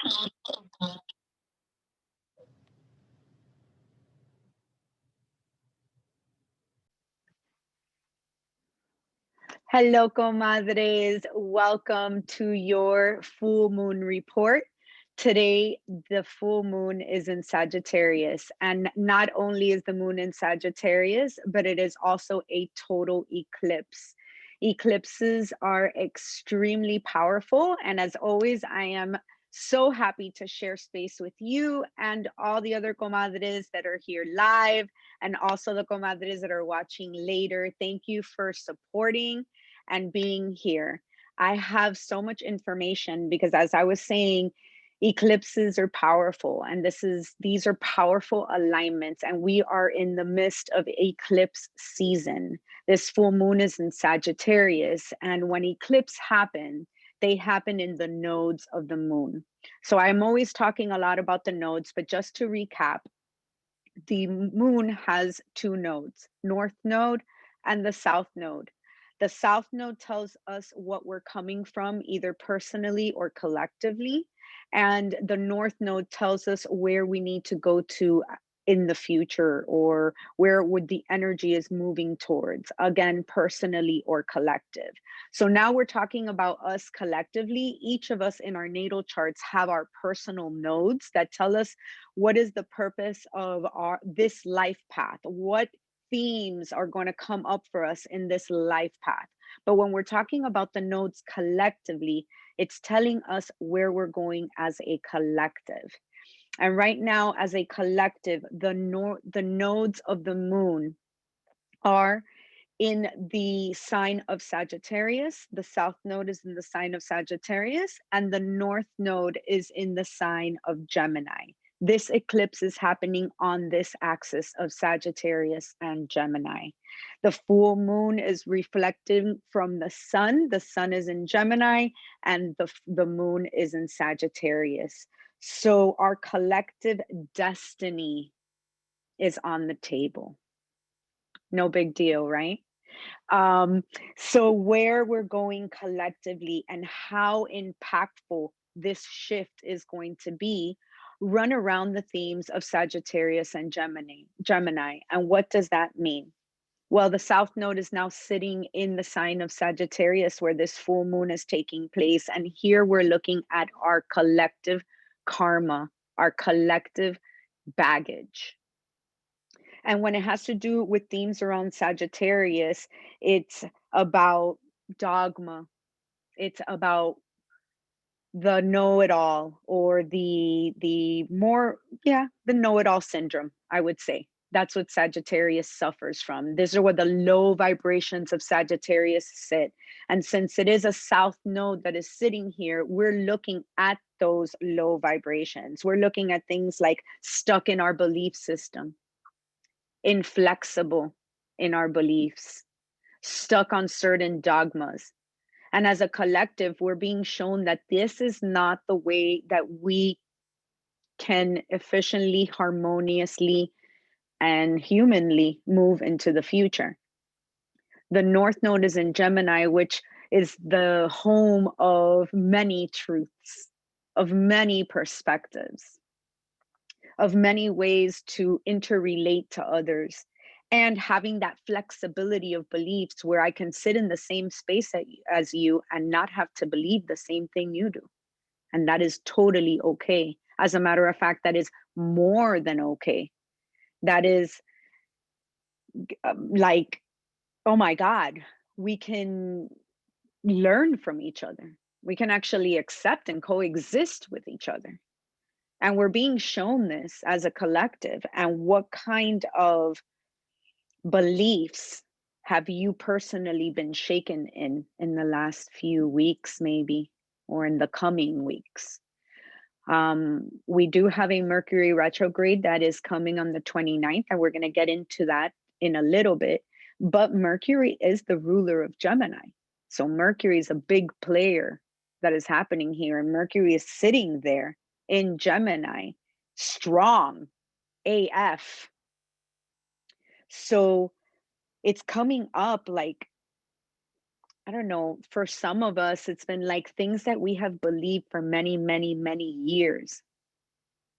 Hello, comadres. Welcome to your full moon report. Today, the full moon is in Sagittarius. And not only is the moon in Sagittarius, but it is also a total eclipse. Eclipses are extremely powerful. And as always, I am so happy to share space with you and all the other comadres that are here live, and also the comadres that are watching later. Thank you for supporting and being here. I have so much information because, as I was saying, eclipses are powerful, and these are powerful alignments, and we are in the midst of eclipse season. This full moon is in Sagittarius, and when eclipse happen, they happen in the nodes of the moon. So I'm always talking a lot about the nodes, but just to recap, the moon has two nodes, north node and the south node. The south node tells us what we're coming from, either personally or collectively. And the north node tells us where we need to go to in the future, or where would the energy is moving towards, again, personally or collective. So now we're talking about us collectively. Each of us in our natal charts have our personal nodes that tell us what is the purpose of this life path, what themes are going to come up for us in this life path. But when we're talking about the nodes collectively, it's telling us where we're going as a collective. And right now, as a collective, the nodes of the moon are in the sign of Sagittarius. The south node is in the sign of Sagittarius, and the north node is in the sign of Gemini. This eclipse is happening on this axis of Sagittarius and Gemini. The full moon is reflecting from the sun. The sun is in Gemini, and the moon is in Sagittarius. So our collective destiny is on the table. No big deal, right? Um, so where we're going collectively and how impactful this shift is going to be run around the themes of Sagittarius and Gemini. And what does that mean? Well, the south node is now sitting in the sign of Sagittarius, where this full moon is taking place. And here we're looking at our collective karma, our collective baggage. And when it has to do with themes around Sagittarius, it's about dogma. It's about the know-it-all, or the more, yeah, the know-it-all syndrome, I would say. That's what Sagittarius suffers from. These are where the low vibrations of Sagittarius sit. And since it is a south node that is sitting here, we're looking at those low vibrations. We're looking at things like stuck in our belief system, inflexible in our beliefs, stuck on certain dogmas. And as a collective, we're being shown that this is not the way that we can efficiently, harmoniously, and humanly move into the future. The North Node is in Gemini, which is the home of many truths, of many perspectives, of many ways to interrelate to others, and having that flexibility of beliefs where I can sit in the same space as you and not have to believe the same thing you do. And that is totally okay. As a matter of fact, that is more than okay. That is like, oh my God, we can learn from each other. We can actually accept and coexist with each other. And we're being shown this as a collective. And what kind of beliefs have you personally been shaken in the last few weeks, maybe, or in the coming weeks? We do have a Mercury retrograde that is coming on the 29th, and we're going to get into that in a little bit. But Mercury is the ruler of Gemini. So Mercury is a big player that is happening here. And Mercury is sitting there in Gemini, strong AF. So it's coming up like I don't know, for some of us, it's been like things that we have believed for many, many, many years.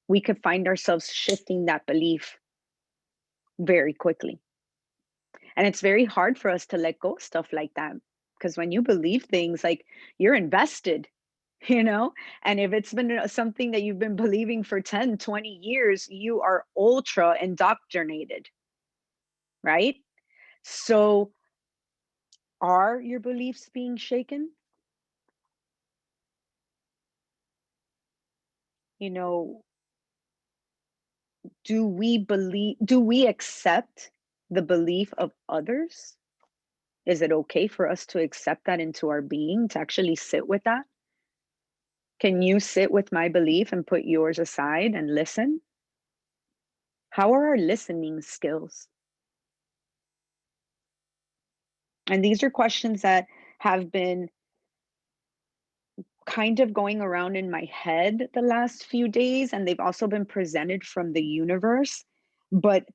We could find ourselves shifting that belief very quickly. And it's very hard for us to let go of stuff like that. Because when you believe things, like you're invested, you know? And if it's been something that you've been believing for 10, 20 years, you are ultra indoctrinated, right? So are your beliefs being shaken? You know, do we accept the belief of others? Is it okay for us to accept that into our being, to actually sit with that? Can you sit with my belief and put yours aside and listen? How are our listening skills? And these are questions that have been kind of going around in my head the last few days, and they've also been presented from the universe. But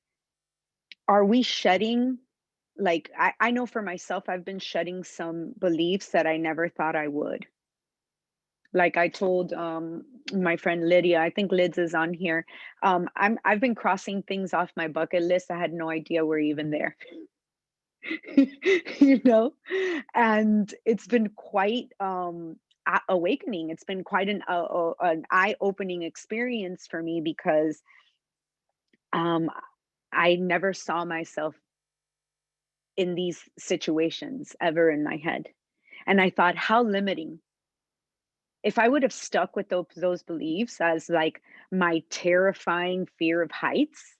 are we shedding, like, I know for myself, I've been shedding some beliefs that I never thought I would. Like I told my friend Lydia, I think Lids is on here. I've been crossing things off my bucket list. I had no idea we're even there. You know, and it's been quite awakening. It's been quite an eye-opening experience for me because um I never saw myself in these situations ever in my head. And I thought, how limiting. If I would have stuck with those beliefs as like my terrifying fear of heights,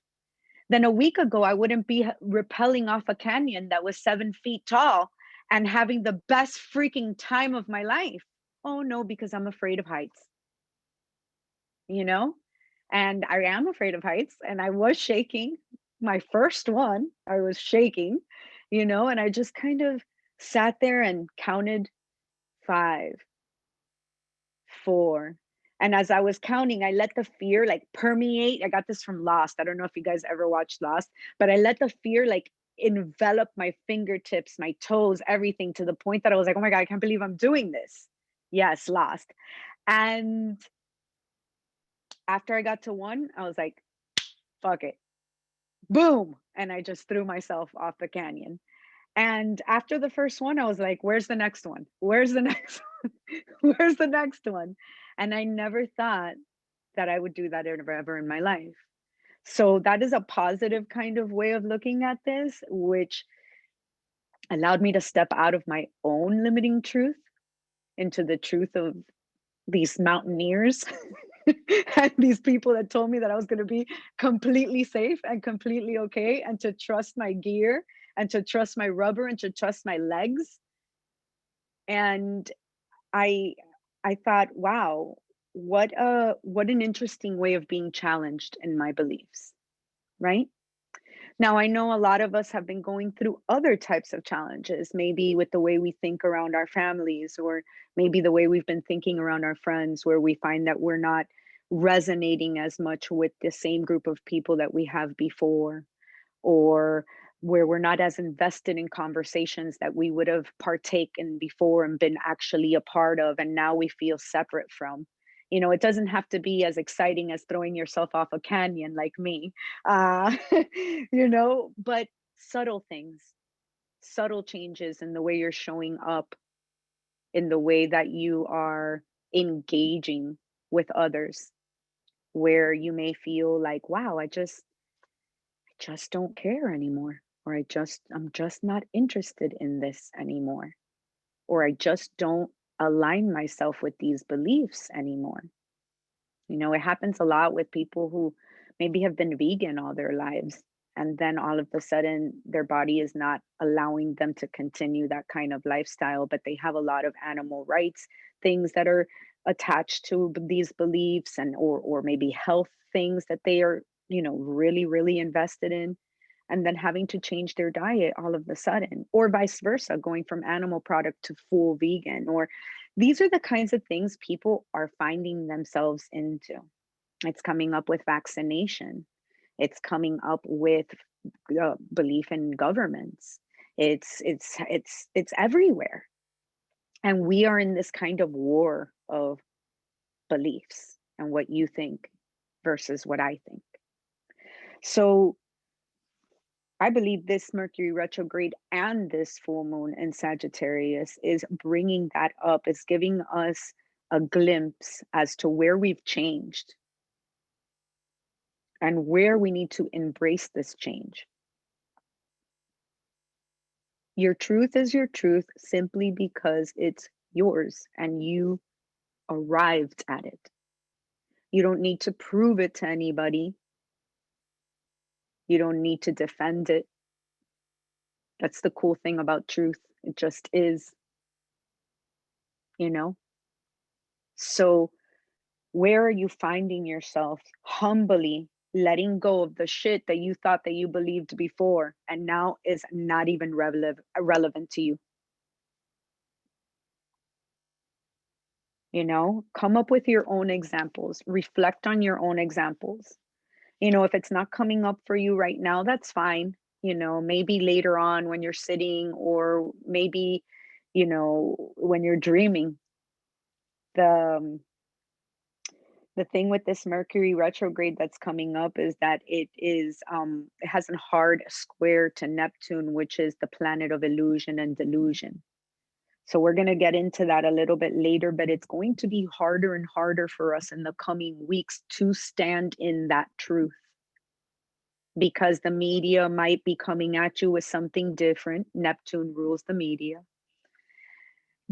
then a week ago I wouldn't be rappelling off a canyon that was 7 feet tall and having the best freaking time of my life. Oh no, because I'm afraid of heights, you know? And I am afraid of heights, and I was shaking. My first one, I was shaking, and I just kind of sat there and counted 5, 4. And as I was counting, I let the fear like permeate. I got this from Lost. I don't know if you guys ever watched Lost, but I let the fear like envelop my fingertips, my toes, everything, to the point that I was like, oh my God, I can't believe I'm doing this. Yes, Lost. And after I got to 1, I was like, fuck it. Boom. And I just threw myself off the canyon. And after the first one, I was like, where's the next one? Where's the next one? Where's the next one? And I never thought that I would do that ever in my life. So that is a positive kind of way of looking at this, which allowed me to step out of my own limiting truth into the truth of these mountaineers and these people that told me that I was going to be completely safe and completely okay, and to trust my gear and to trust my rubber and to trust my legs. And I I thought, wow, what an interesting way of being challenged in my beliefs, right? Now, I know a lot of us have been going through other types of challenges, maybe with the way we think around our families, or maybe the way we've been thinking around our friends, where we find that we're not resonating as much with the same group of people that we have before, or where we're not as invested in conversations that we would have partaken before and been actually a part of, and now we feel separate from. It doesn't have to be as exciting as throwing yourself off a canyon like me, but subtle things, subtle changes in the way you're showing up, in the way that you are engaging with others, where you may feel like, wow, I just don't care anymore, or I'm just not interested in this anymore, or I just don't align myself with these beliefs anymore. It happens a lot with people who maybe have been vegan all their lives, and then all of a sudden their body is not allowing them to continue that kind of lifestyle, but they have a lot of animal rights things that are attached to these beliefs, and or maybe health things that they are, really really invested in, and then having to change their diet all of a sudden, or vice versa, going from animal product to full vegan. Or these are the kinds of things people are finding themselves into. It's coming up with vaccination. It's coming up with belief in governments. It's everywhere. And we are in this kind of war of beliefs and what you think versus what I think. So I believe this Mercury retrograde and this full moon in Sagittarius is bringing that up, is giving us a glimpse as to where we've changed and where we need to embrace this change. Your truth is your truth simply because it's yours and you arrived at it. You don't need to prove it to anybody. You don't need to defend it. That's the cool thing about truth. It just is, you know? So, where are you finding yourself humbly letting go of the shit that you thought that you believed before and now is not even relevant to you? You know, come up with your own examples, reflect on your own examples. You know, if it's not coming up for you right now, that's fine. You know, maybe later on when you're sitting, or maybe, you know, when you're dreaming. The the thing with this Mercury retrograde that's coming up is that it has a hard square to Neptune, which is the planet of illusion and delusion. So we're going to get into that a little bit later, but it's going to be harder and harder for us in the coming weeks to stand in that truth, because the media might be coming at you with something different. Neptune rules the media.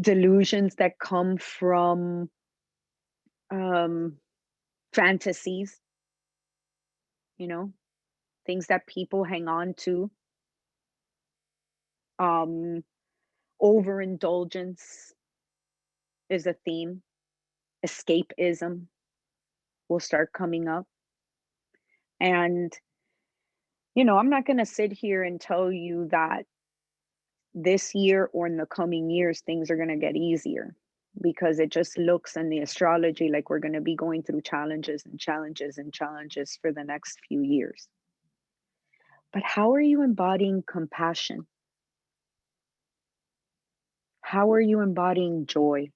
Delusions that come from um, fantasies, you know, things that people hang on to. Um, Overindulgence is a theme. Escapism will start coming up. And, you know, I'm not going to sit here and tell you that this year or in the coming years, things are going to get easier, because it just looks in the astrology like we're going to be going through challenges and challenges and challenges for the next few years. But how are you embodying compassion? How are you embodying joy,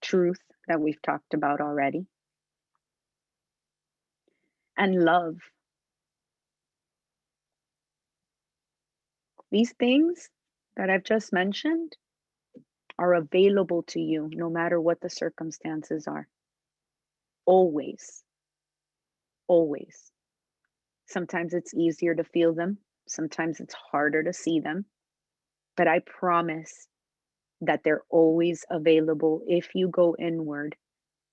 truth that we've talked about already, and love? These things that I've just mentioned are available to you no matter what the circumstances are. Always, always. Sometimes it's easier to feel them, sometimes it's harder to see them, but I promise that they're always available if you go inward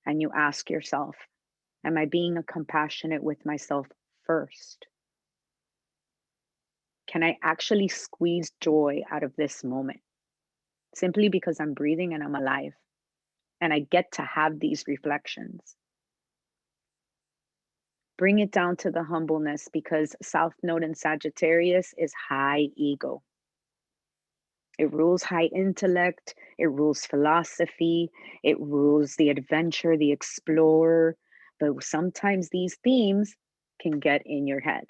and you ask yourself, am I being a compassionate with myself first? Can I actually squeeze joy out of this moment simply because I'm breathing and I'm alive and I get to have these reflections? Bring it down to the humbleness, because South Node in Sagittarius is high ego. It rules high intellect, it rules philosophy, it rules the adventure, the explorer. But sometimes these themes can get in your head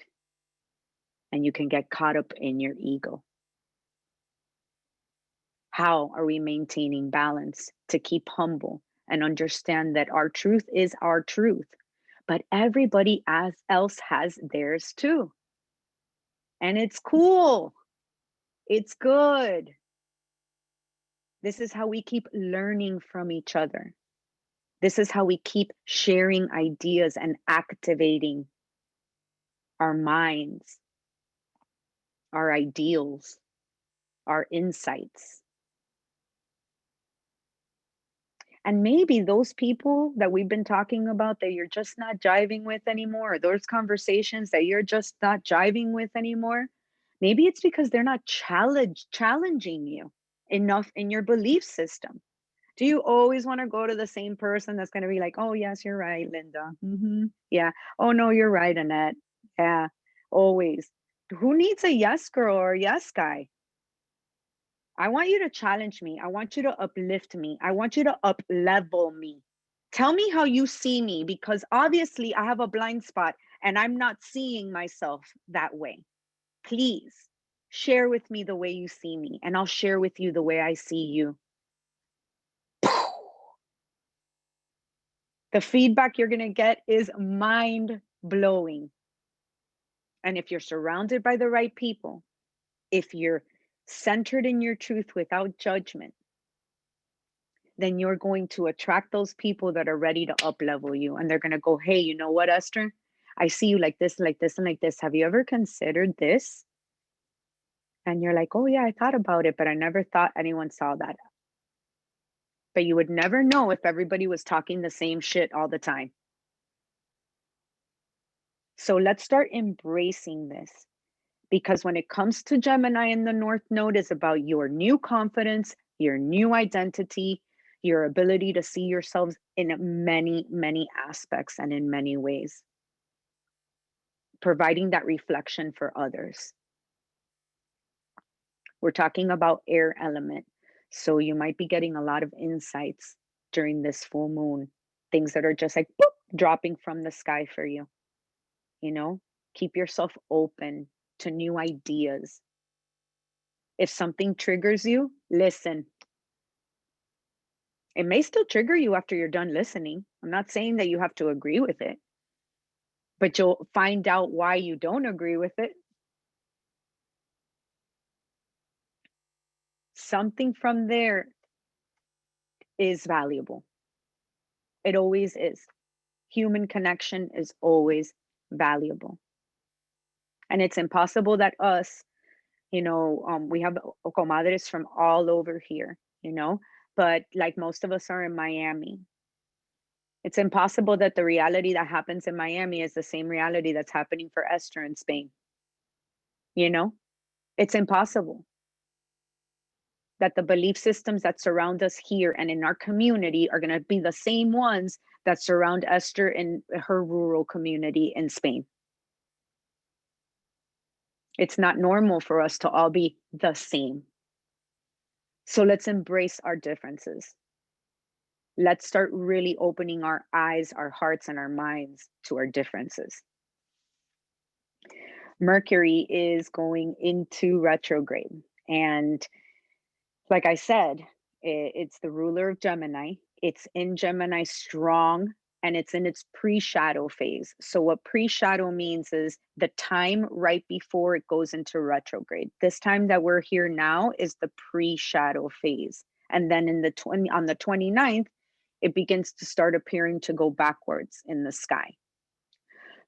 and you can get caught up in your ego. How are we maintaining balance to keep humble and understand that our truth is our truth, but everybody else has theirs too? And it's cool. It's good. This is how we keep learning from each other. This is how we keep sharing ideas and activating our minds, our ideals, our insights. And maybe those people that we've been talking about that you're just not jiving with anymore, or those conversations that you're just not jiving with anymore, maybe it's because they're not challenging you enough in your belief system. Do you always want to go to the same person that's going to be like, oh, yes, you're right, Linda. Yeah. Oh, no, you're right, Annette. Yeah, always. Who needs a yes girl or a yes guy? I want you to challenge me. I want you to uplift me. I want you to up level me. Tell me how you see me, because obviously I have a blind spot and I'm not seeing myself that way. Please. Share with me the way you see me, and I'll share with you the way I see you. The feedback you're going to get is mind blowing. And if you're surrounded by the right people, if you're centered in your truth without judgment, then you're going to attract those people that are ready to up level you. And they're going to go, hey, you know what, Esther? I see you like this, like this, and like this. Have you ever considered this? And you're like, oh, yeah, I thought about it, but I never thought anyone saw that. But you would never know if everybody was talking the same shit all the time. So let's start embracing this, because when it comes to Gemini in the North Node, is about your new confidence, your new identity, your ability to see yourselves in many, many aspects and in many ways, providing that reflection for others. We're talking about air element. So you might be getting a lot of insights during this full moon, things that are just like boop, dropping from the sky for you. You know, keep yourself open to new ideas. If something triggers you, listen. It may still trigger you after you're done listening. I'm not saying that you have to agree with it, but you'll find out why you don't agree with it. Something from there is valuable. It always is. Human connection is always valuable. And it's impossible that us, we have comadres from all over here, but like most of us are in Miami. It's impossible that the reality that happens in Miami is the same reality that's happening for Esther in Spain. It's impossible that the belief systems that surround us here and in our community are going to be the same ones that surround Esther in her rural community in Spain. It's not normal for us to all be the same. So let's embrace our differences. Let's start really opening our eyes, our hearts, and our minds to our differences. Mercury is going into retrograde. And like I said, it's the ruler of Gemini. It's in Gemini strong, and it's in its pre-shadow phase. So what pre-shadow means is the time right before it goes into retrograde. This time that we're here now is the pre-shadow phase. And then on the 29th, it begins to start appearing to go backwards in the sky.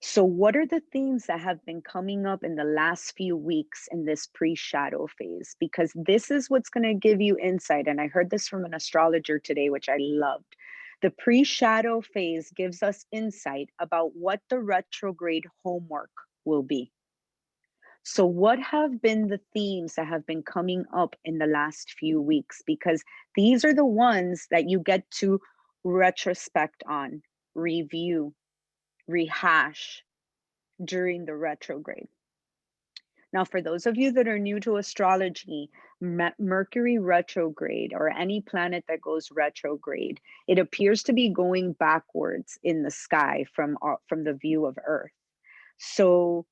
So what are the themes that have been coming up in the last few weeks in this pre-shadow phase? Because this is what's going to give you insight. And I heard this from an astrologer today, which I loved. The pre-shadow phase gives us insight about what the retrograde homework will be. So what have been the themes that have been coming up in the last few weeks? Because these are the ones that you get to retrospect on, review, rehash during the retrograde. Now, for those of you that are new to astrology, Mercury retrograde, or any planet that goes retrograde, it appears to be going backwards in the sky from the view of Earth. So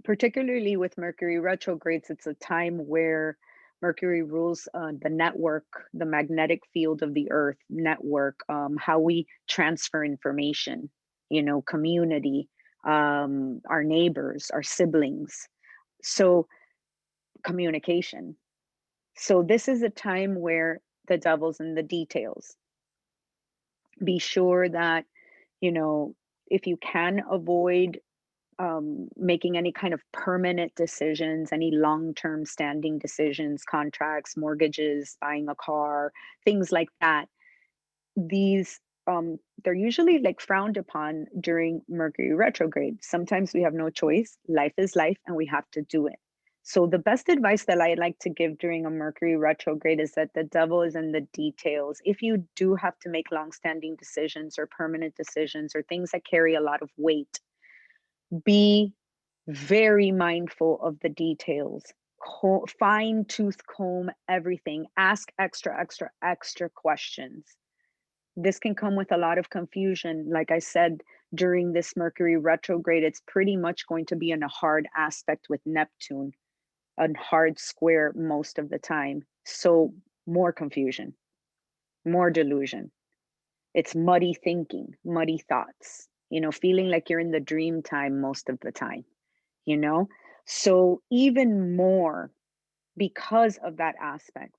particularly with Mercury retrogrades, it's a time where Mercury rules the network, the magnetic field of the Earth network, how we transfer information, community, our neighbors, our siblings. So communication. So this is a time where the devil's in the details. Be sure that, if you can avoid making any kind of permanent decisions, any long-term standing decisions, contracts, mortgages, buying a car, things like that. These they're usually like frowned upon during Mercury retrograde. Sometimes we have no choice. Life is life, and we have to do it. So the best advice that I like to give during a Mercury retrograde is that the devil is in the details. If you do have to make long-standing decisions or permanent decisions or things that carry a lot of weight, be very mindful of the details. Fine tooth comb everything. Ask extra questions. This can come with a lot of confusion. Like I said, during this Mercury retrograde, it's pretty much going to be in a hard aspect with Neptune. a hard square most of the time. So more confusion, more delusion. It's muddy thinking, muddy thoughts, feeling like you're in the dream time most of the time, you know? So even more because of that aspect,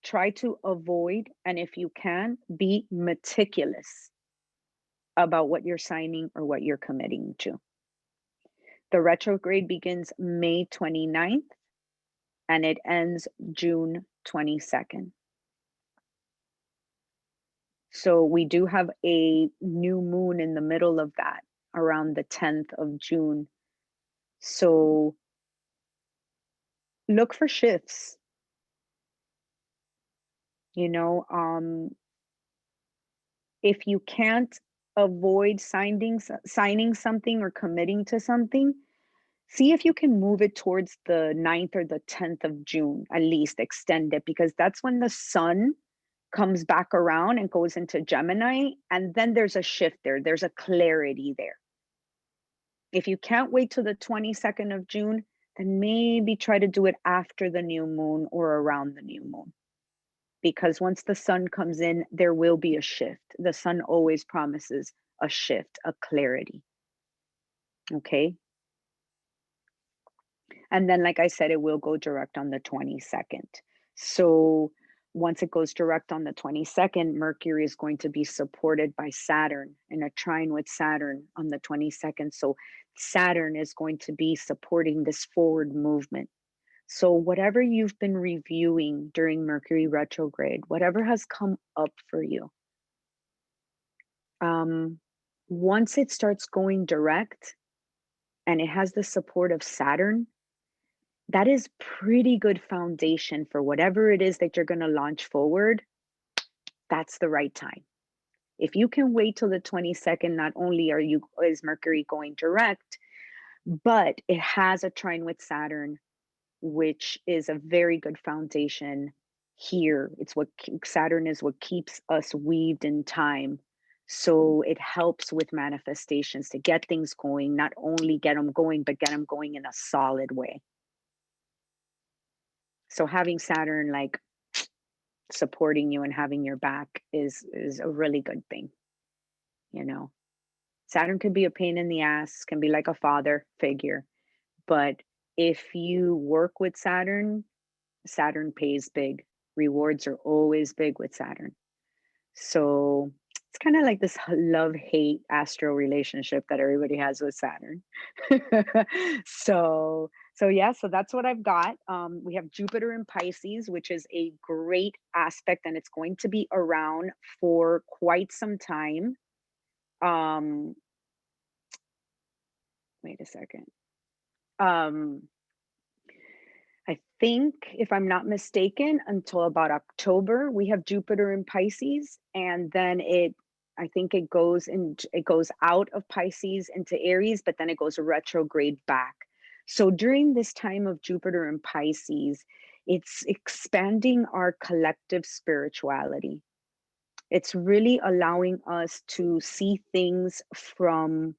try to avoid, and if you can, be meticulous about what you're signing or what you're committing to. The retrograde begins May 29th and it ends June 22nd. So we do have a new moon in the middle of that around the 10th of June. So look for shifts, you know, if you can't avoid signing something or committing to something, see if you can move it towards the 9th or the 10th of June, at least extend it, because that's when the sun comes back around and goes into Gemini. And then there's a shift there, there's a clarity there. If you can't wait till the 22nd of June, then maybe try to do it after the new moon or around the new moon. Because once the sun comes in, there will be a shift. The sun always promises a shift, a clarity. Okay. And then, like I said, it will go direct on the 22nd. So once it goes direct on the 22nd, Mercury is going to be supported by Saturn in a trine with Saturn on the 22nd. So Saturn is going to be supporting this forward movement. So whatever you've been reviewing during Mercury retrograde, whatever has come up for you, once it starts going direct and it has the support of Saturn, that is pretty good foundation for whatever it is that you're going to launch forward. That's the right time. If you can wait till the 22nd, not only is Mercury going direct, but it has a trine with Saturn, which is a very good foundation here. It's what Saturn is what keeps us weaved in time. So it helps with manifestations to get things going, not only get them going, but get them going in a solid way. So having Saturn like supporting you and having your back is a really good thing, you know. Saturn can be a pain in the ass, can be like a father figure, but if you work with Saturn, Saturn pays big. Rewards are always big with Saturn. So it's kind of like this love-hate astro relationship that everybody has with Saturn. So yeah, so that's what I've got. We have Jupiter in Pisces, which is a great aspect, and it's going to be around for quite some time. Um, wait a second. I think, if I'm not mistaken, until about October, we have Jupiter in Pisces, and then I think it goes out of Pisces into Aries, but then it goes retrograde back. So during this time of Jupiter in Pisces, it's expanding our collective spirituality. It's really allowing us to see things from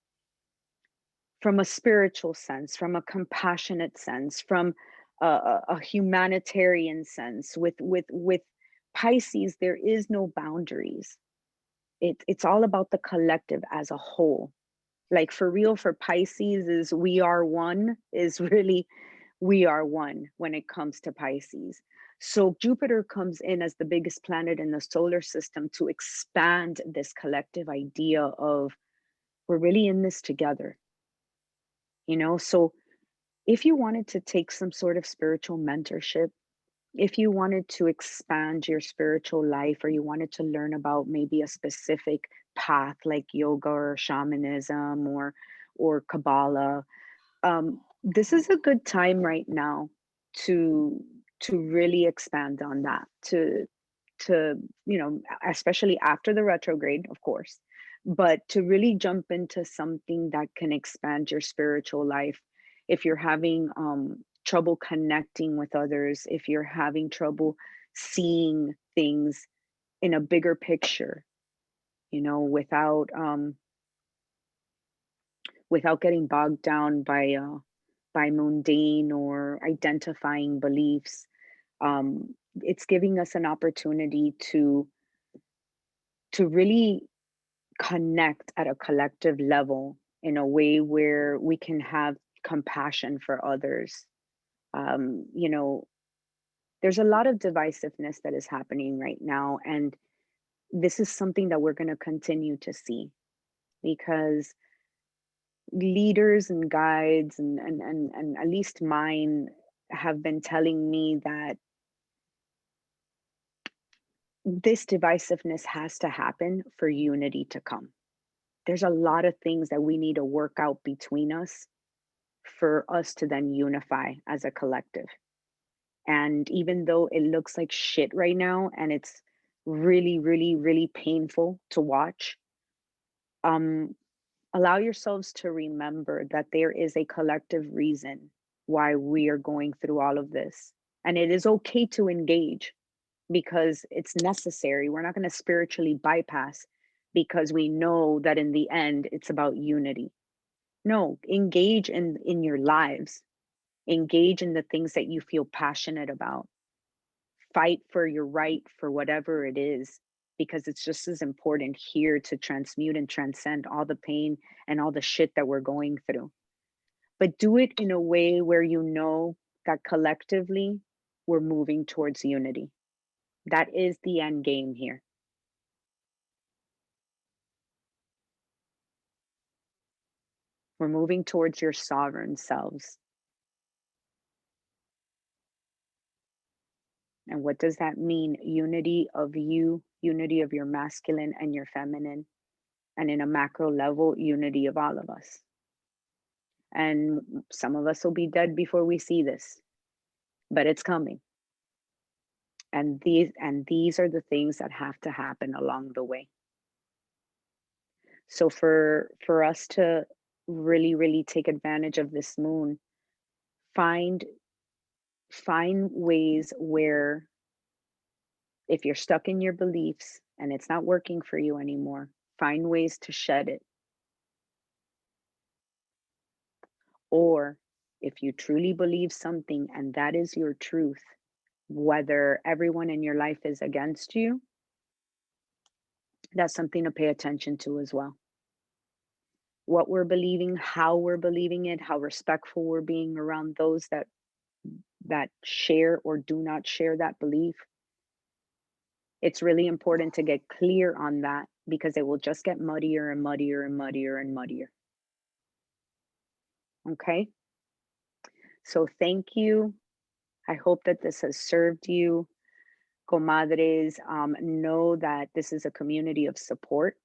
a spiritual sense, from a compassionate sense, from a humanitarian sense. With Pisces, there is no boundaries. It's all about the collective as a whole. Like for real, for Pisces is we are one, is really we are one when it comes to Pisces. So Jupiter comes in as the biggest planet in the solar system to expand this collective idea of we're really in this together. So if you wanted to take some sort of spiritual mentorship, if you wanted to expand your spiritual life, or you wanted to learn about maybe a specific path like yoga or shamanism or Kabbalah, this is a good time right now to really expand on that, to especially after the retrograde, of course, but to really jump into something that can expand your spiritual life. If you're having trouble connecting with others, if you're having trouble seeing things in a bigger picture, without getting bogged down by by mundane or identifying beliefs. It's giving us an opportunity to really connect at a collective level in a way where we can have compassion for others. You know, there's a lot of divisiveness that is happening right now, and this is something that we're going to continue to see because leaders and guides and at least mine have been telling me that this divisiveness has to happen for unity to come. There's a lot of things that we need to work out between us for us to then unify as a collective. And even though it looks like shit right now and it's really, really, really painful to watch, um, allow yourselves to remember that there is a collective reason why we are going through all of this. And it is okay to engage because it's necessary. We're not going to spiritually bypass because we know that in the end it's about unity. No, engage in your lives. Engage in the things that you feel passionate about. Fight for your right for whatever it is because it's just as important here to transmute and transcend all the pain and all the shit that we're going through. But do it in a way where you know that collectively we're moving towards unity. That is the end game here. We're moving towards your sovereign selves. And what does that mean? Unity of you, unity of your masculine and your feminine, and in a macro level, unity of all of us. And some of us will be dead before we see this, but it's coming. And these are the things that have to happen along the way. So for us to really, really take advantage of this moon, find find ways where if you're stuck in your beliefs and it's not working for you anymore, find ways to shed it. Or if you truly believe something and that is your truth, whether everyone in your life is against you, that's something to pay attention to as well. What we're believing, how we're believing it, how respectful we're being around those that share or do not share that belief. It's really important to get clear on that because it will just get muddier and muddier and muddier and muddier. Okay? So thank you. I hope that this has served you. Comadres, know that this is a community of support.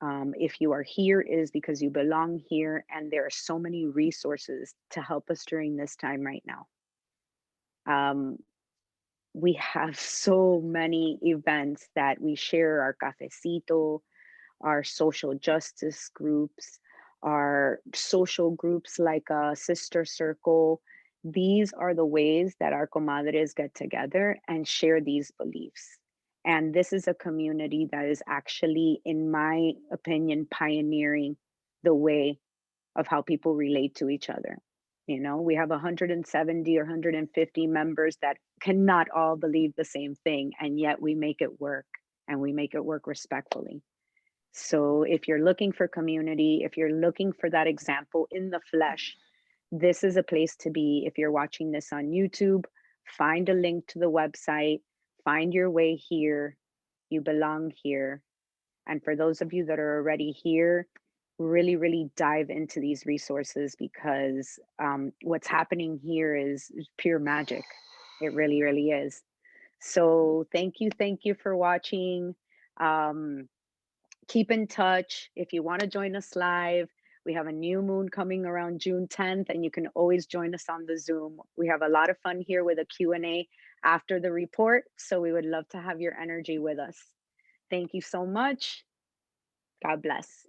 If you are here, it is because you belong here, and there are so many resources to help us during this time right now. We have so many events that we share our cafecito, our social justice groups, our social groups like a sister circle. These are the ways that our comadres get together and share these beliefs. And this is a community that is actually, in my opinion, pioneering the way of how people relate to each other. You know, we have 170 or 150 members that cannot all believe the same thing, and yet we make it work and we make it work respectfully. So if you're looking for community, if you're looking for that example in the flesh, this is a place to be. If you're watching this on YouTube, find a link to the website, find your way here. You belong here. And for those of you that are already here, really, really dive into these resources because what's happening here is pure magic. It really, really is. So thank you for watching. Um, Keep in touch. If you want to join us live, we have a new moon coming around June 10th, and you can always join us on the Zoom. We have a lot of fun here with a Q&A after the report, so we would love to have your energy with us. Thank you so much. God bless.